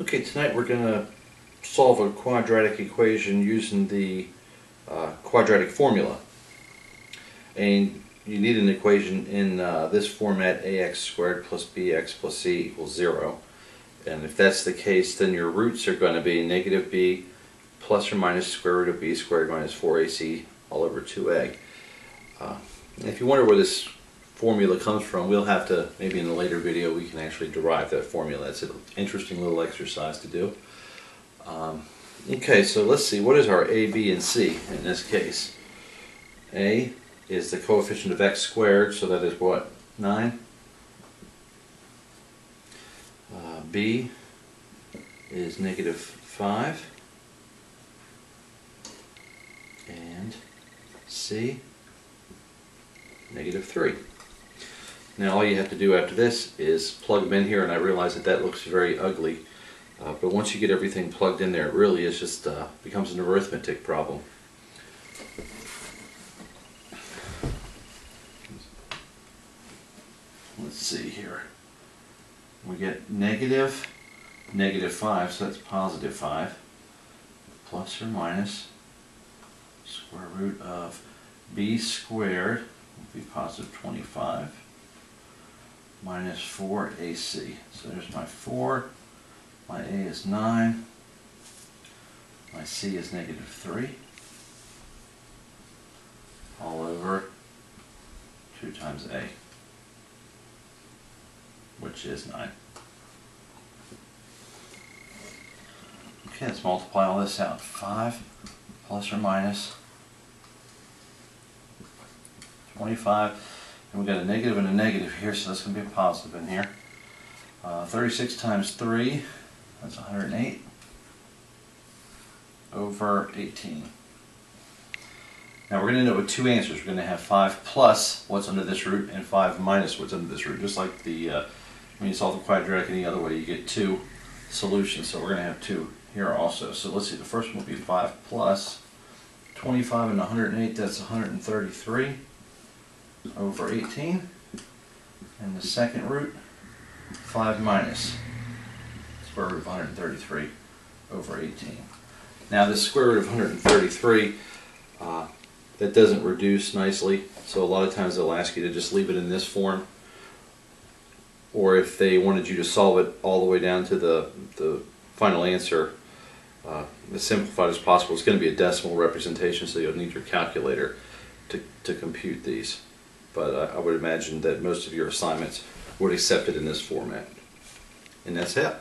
Okay, tonight we're going to solve a quadratic equation using the quadratic formula. And you need an equation in this format: ax squared plus bx plus c equals 0. And if that's the case, then your roots are going to be negative b plus or minus square root of b squared minus 4ac all over 2a. If you wonder where this formula comes from, we'll have to, maybe in a later video, we can actually derive that formula. It's an interesting little exercise to do. Okay, so let's see, what is our a, b, and c in this case? A is the coefficient of x squared, so that is what? 9. B is negative 5. And c, negative 3. Now all you have to do after this is plug them in here, and I realize that that looks very ugly, but once you get everything plugged in there, it really is just becomes an arithmetic problem. Let's see here. We get negative 5, so that's positive 5, plus or minus square root of b squared would be positive 25 minus 4ac. So there's my 4, my a is 9, my c is negative 3, all over 2 times a, which is 9. Okay, let's multiply all this out. 5 plus or minus 25. And we've got a negative and a negative here, so that's going to be a positive in here. 36 times 3, that's 108 over 18. Now we're going to end up with two answers. We're going to have 5 plus what's under this root and 5 minus what's under this root. Just like the when you solve the quadratic any other way, you get two solutions. So we're going to have two here also. So let's see, the first one will be 5 plus 25 and 108, that's 133 over 18, and the second root, 5 minus square root of 133 over 18. Now this square root of 133, that doesn't reduce nicely, so a lot of times they'll ask you to just leave it in this form, or if they wanted you to solve it all the way down to the final answer as simplified as possible, it's going to be a decimal representation, so you'll need your calculator to compute these. But I would imagine that most of your assignments would accept it in this format. And that's it.